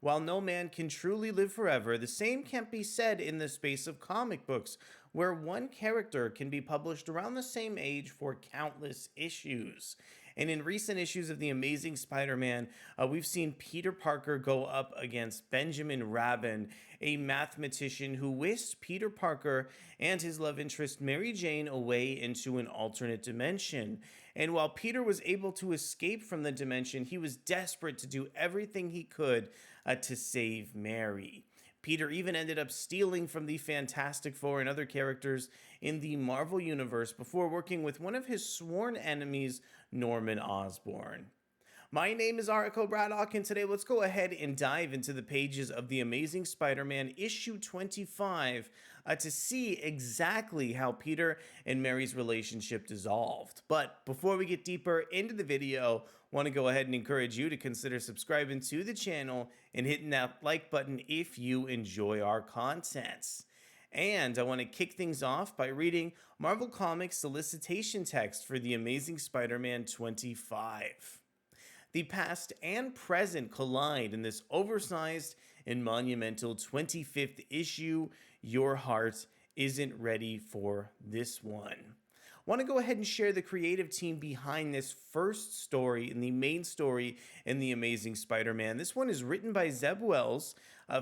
While no man can truly live forever, the same can't be said in the space of comic books, where one character can be published around the same age for countless issues. And in recent issues of The Amazing Spider-Man, we've seen Peter Parker go up against Benjamin Rabin, a mathematician who whisked Peter Parker and his love interest Mary Jane away into an alternate dimension. And while Peter was able to escape from the dimension, he was desperate to do everything he could to save Mary. Peter even ended up stealing from the Fantastic Four and other characters in the Marvel Universe before working with one of his sworn enemies, Norman Osborn. My name is Arico Braddock, and today let's go ahead and dive into the pages of The Amazing Spider-Man issue 25 to see exactly how Peter and Mary's relationship dissolved. But before we get deeper into the video, I want to go ahead and encourage you to consider subscribing to the channel and hitting that like button if you enjoy our contents. And I want to kick things off by reading Marvel Comics solicitation text for The Amazing Spider-Man 25. The past and present collide in this oversized and monumental 25th issue. Your heart isn't ready for this one. I want to go ahead and share the creative team behind this first story and the main story in The Amazing Spider-Man. This one is written by Zeb Wells,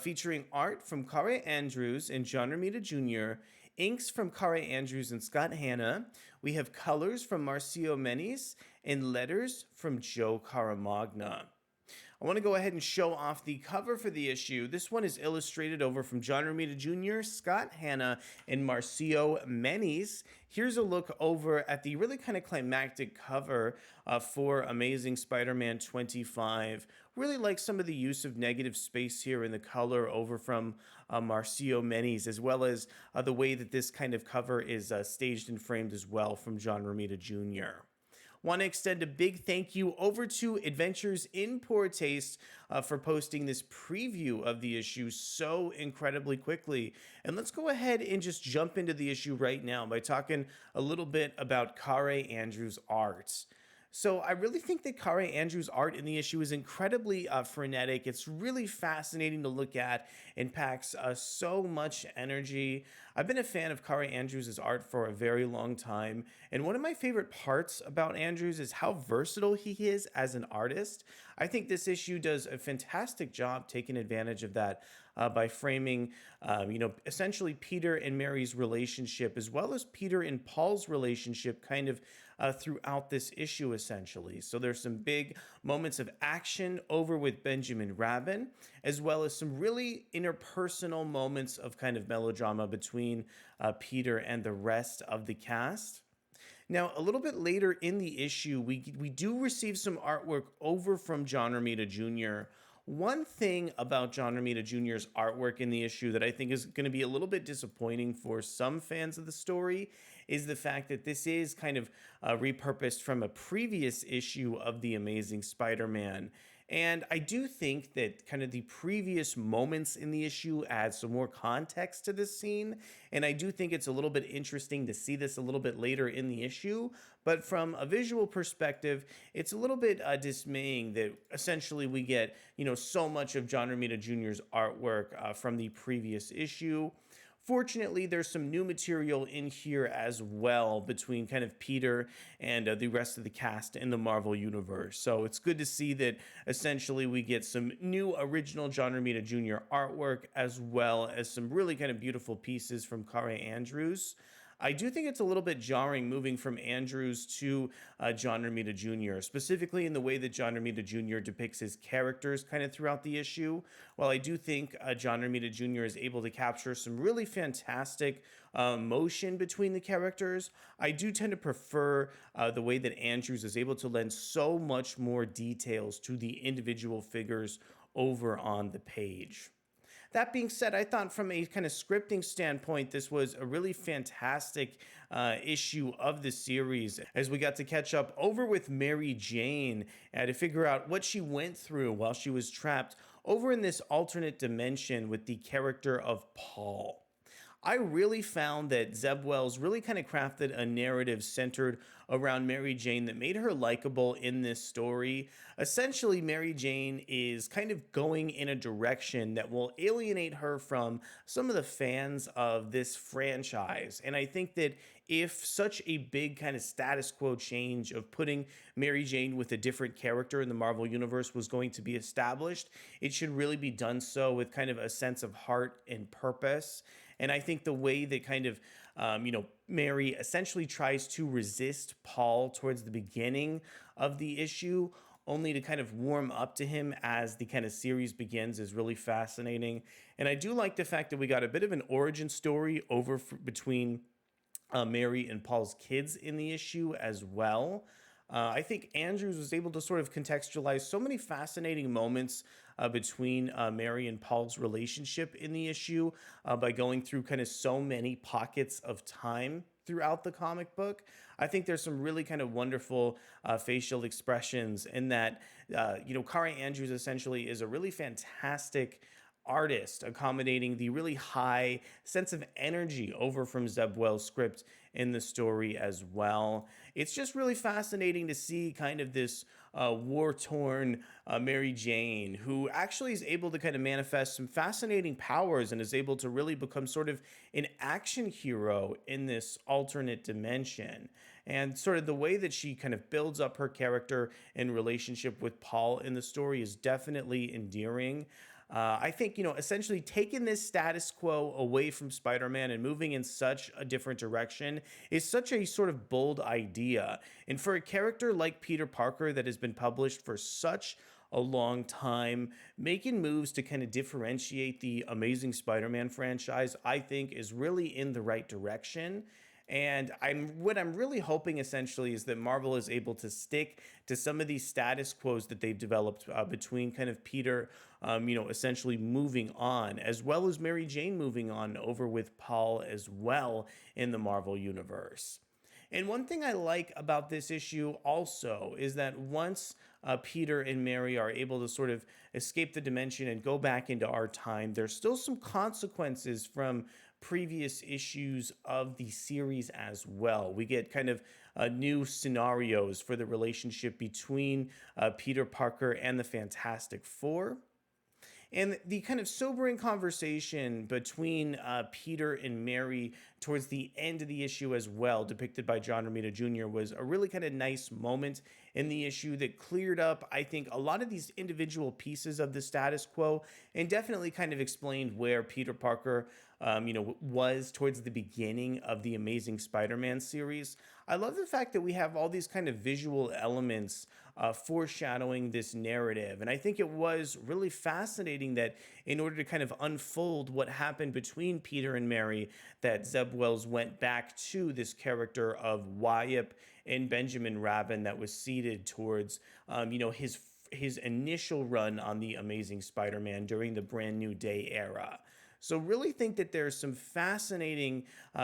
featuring art from Kaare and John Romita Jr., inks from Kaare and Scott Hanna. We have colors from Marcio Menyz and letters from Joe Caramagna. I want to go ahead and show off the cover for the issue. This one is illustrated over from John Romita Jr., Scott Hanna, and Marcio Menyz. Here's a look over at the really kind of climactic cover for Amazing Spider-Man 25. Really like some of the use of negative space here in the color over from Marcio Menyz, as well as the way that this kind of cover is staged and framed as well from John Romita Jr. Want to extend a big thank you over to Adventures in Poor Taste for posting this preview of the issue so incredibly quickly. And let's go ahead and just jump into the issue right now by talking a little bit about Kaare Andrews' art. So I really think that Kaare Andrews' art in the issue is incredibly frenetic. It's really fascinating to look at and packs so much energy. I've been a fan of Kaare Andrews' art for a very long time, and one of my favorite parts about Andrews is how versatile he is as an artist. I think this issue does a fantastic job taking advantage of that by framing, essentially Peter and Mary's relationship, as well as Peter and Paul's relationship kind of throughout this issue, essentially. So there's some big moments of action over with Benjamin Rabin, as well as some really interpersonal moments of kind of melodrama between Peter and the rest of the cast. Now, a little bit later in the issue, we do receive some artwork over from John Romita Jr. One thing about John Romita Jr.'s artwork in the issue that I think is going to be a little bit disappointing for some fans of the story is the fact that this is kind of repurposed from a previous issue of The Amazing Spider-Man. And I do think that kind of the previous moments in the issue add some more context to this scene. And I do think it's a little bit interesting to see this a little bit later in the issue. But from a visual perspective, it's a little bit dismaying that essentially we get, so much of John Romita Jr.'s artwork from the previous issue. Fortunately, there's some new material in here as well between kind of Peter and the rest of the cast in the Marvel Universe. So it's good to see that essentially we get some new original John Romita Jr. artwork, as well as some really kind of beautiful pieces from Kaare Andrews. I do think it's a little bit jarring moving from Andrews to John Romita Jr., specifically in the way that John Romita Jr. depicts his characters kind of throughout the issue. While I do think John Romita Jr. is able to capture some really fantastic motion between the characters, I do tend to prefer the way that Andrews is able to lend so much more details to the individual figures over on the page. That being said, I thought from a kind of scripting standpoint, this was a really fantastic issue of the series, as we got to catch up over with Mary Jane to figure out what she went through while she was trapped over in this alternate dimension with the character of Paul. I really found that Zeb Wells really kind of crafted a narrative centered around Mary Jane that made her likable in this story. Essentially, Mary Jane is kind of going in a direction that will alienate her from some of the fans of this franchise. And I think that if such a big kind of status quo change of putting Mary Jane with a different character in the Marvel Universe was going to be established, it should really be done so with kind of a sense of heart and purpose. And I think the way that kind of, Mary essentially tries to resist Paul towards the beginning of the issue, only to kind of warm up to him as the kind of series begins, is really fascinating. And I do like the fact that we got a bit of an origin story between Mary and Paul's kids in the issue as well. I think Andrews was able to sort of contextualize so many fascinating moments between Mary and Paul's relationship in the issue by going through kind of so many pockets of time throughout the comic book. I think there's some really kind of wonderful facial expressions in that, Kaare Andrews essentially is a really fantastic artist, accommodating the really high sense of energy over from Zeb Wells' script in the story as well. It's just really fascinating to see kind of this war-torn Mary Jane, who actually is able to kind of manifest some fascinating powers and is able to really become sort of an action hero in this alternate dimension. And sort of the way that she kind of builds up her character and relationship with Paul in the story is definitely endearing. I think, essentially taking this status quo away from Spider-Man and moving in such a different direction is such a sort of bold idea. And for a character like Peter Parker that has been published for such a long time, making moves to kind of differentiate the Amazing Spider-Man franchise, I think is really in the right direction. And what I'm really hoping essentially is that Marvel is able to stick to some of these status quos that they've developed between kind of Peter, essentially moving on, as well as Mary Jane moving on over with Paul as well in the Marvel Universe. And one thing I like about this issue also is that once Peter and Mary are able to sort of escape the dimension and go back into our time, there's still some consequences from previous issues of the series as well. We get kind of new scenarios for the relationship between Peter Parker and the Fantastic Four. And the kind of sobering conversation between Peter and Mary towards the end of the issue as well, depicted by John Romita Jr., was a really kind of nice moment in the issue that cleared up, I think, a lot of these individual pieces of the status quo and definitely kind of explained where Peter Parker, was towards the beginning of the Amazing Spider-Man series. I love the fact that we have all these kind of visual elements foreshadowing this narrative. And I think it was really fascinating that in order to kind of unfold what happened between Peter and Mary, that Zeb Wells went back to this character of wayep and Benjamin Rabbin that was seated towards, his initial run on the Amazing Spider-Man during the Brand New Day era. So really think that there's some fascinating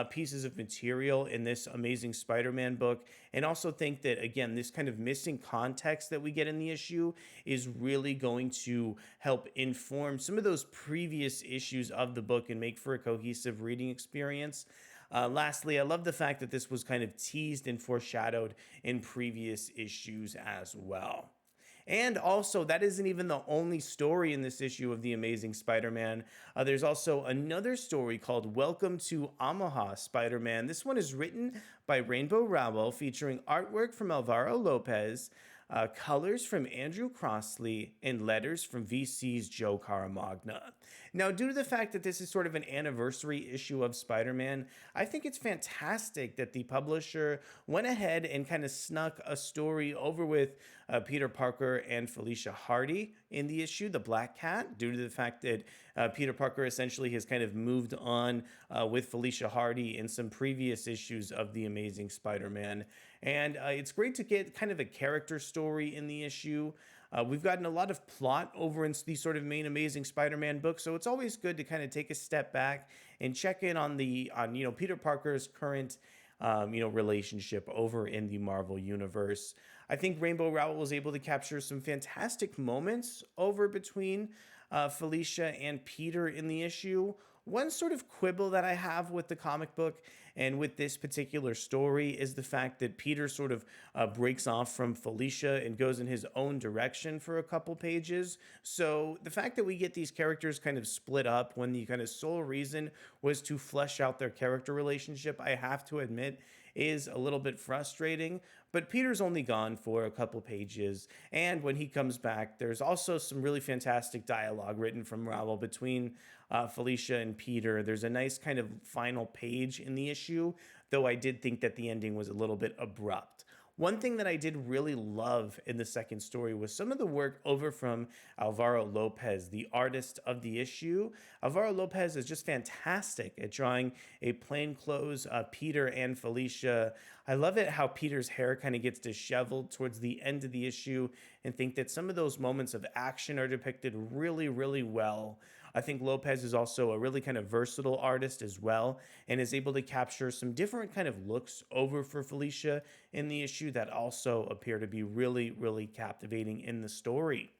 pieces of material in this Amazing Spider-Man book, and also think that, again, this kind of missing context that we get in the issue is really going to help inform some of those previous issues of the book and make for a cohesive reading experience. Lastly, I love the fact that this was kind of teased and foreshadowed in previous issues as well. And also, that isn't even the only story in this issue of The Amazing Spider-Man. There's also another story called Welcome to Omaha, Spider-Man. This one is written by Rainbow Rowell, featuring artwork from Alvaro Lopez, colors from Andrew Crossley, and letters from VC's Joe Caramagna. Now, due to the fact that this is sort of an anniversary issue of Spider-Man, I think it's fantastic that the publisher went ahead and kind of snuck a story over with Peter Parker and Felicia Hardy in the issue, The Black Cat, due to the fact that Peter Parker essentially has kind of moved on with Felicia Hardy in some previous issues of The Amazing Spider-Man. And it's great to get kind of a character story in the issue. We've gotten a lot of plot over in these sort of main Amazing Spider-Man books, so it's always good to kind of take a step back and check in on Peter Parker's current relationship over in the Marvel Universe. I think Rainbow Rowell was able to capture some fantastic moments over between Felicia and Peter in the issue. One sort of quibble that I have with the comic book and with this particular story is the fact that Peter sort of breaks off from Felicia and goes in his own direction for a couple pages. So the fact that we get these characters kind of split up when the kind of sole reason was to flesh out their character relationship, I have to admit, is a little bit frustrating. But Peter's only gone for a couple pages, and when he comes back, there's also some really fantastic dialogue written from Rowell between Felicia and Peter. There's a nice kind of final page in the issue, though I did think that the ending was a little bit abrupt. One thing that I did really love in the second story was some of the work over from Alvaro Lopez, the artist of the issue. Alvaro Lopez is just fantastic at drawing a plainclothes Peter and Felicia. I love it how Peter's hair kind of gets disheveled towards the end of the issue, and think that some of those moments of action are depicted really, really well. I think Lopez is also a really kind of versatile artist as well, and is able to capture some different kind of looks over for Felicia in the issue that also appear to be really, really captivating in the story.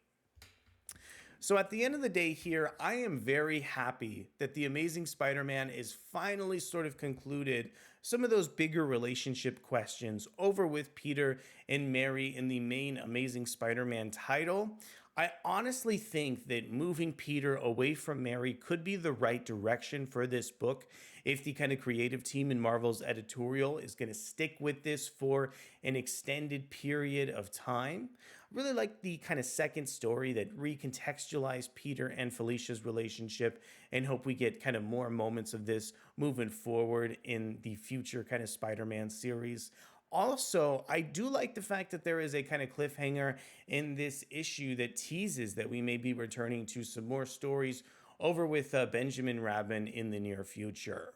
So at the end of the day here, I am very happy that The Amazing Spider-Man is finally sort of concluded some of those bigger relationship questions over with Peter and Mary in the main Amazing Spider-Man title. I honestly think that moving Peter away from Mary could be the right direction for this book if the kind of creative team in Marvel's editorial is going to stick with this for an extended period of time. I really like the kind of second story that recontextualized Peter and Felicia's relationship, and hope we get kind of more moments of this moving forward in the future kind of Spider-Man series. Also, I do like the fact that there is a kind of cliffhanger in this issue that teases that we may be returning to some more stories over with Benjamin Rabin in the near future.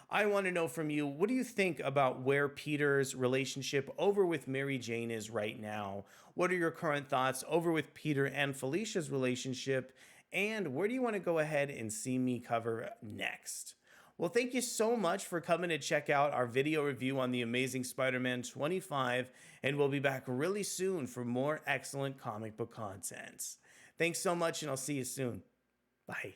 I want to know from you, what do you think about where Peter's relationship over with Mary Jane is right now? What are your current thoughts over with Peter and Felicia's relationship? And where do you want to go ahead and see me cover next? Well, thank you so much for coming to check out our video review on The Amazing Spider-Man 25, and we'll be back really soon for more excellent comic book content. Thanks so much, and I'll see you soon. Bye.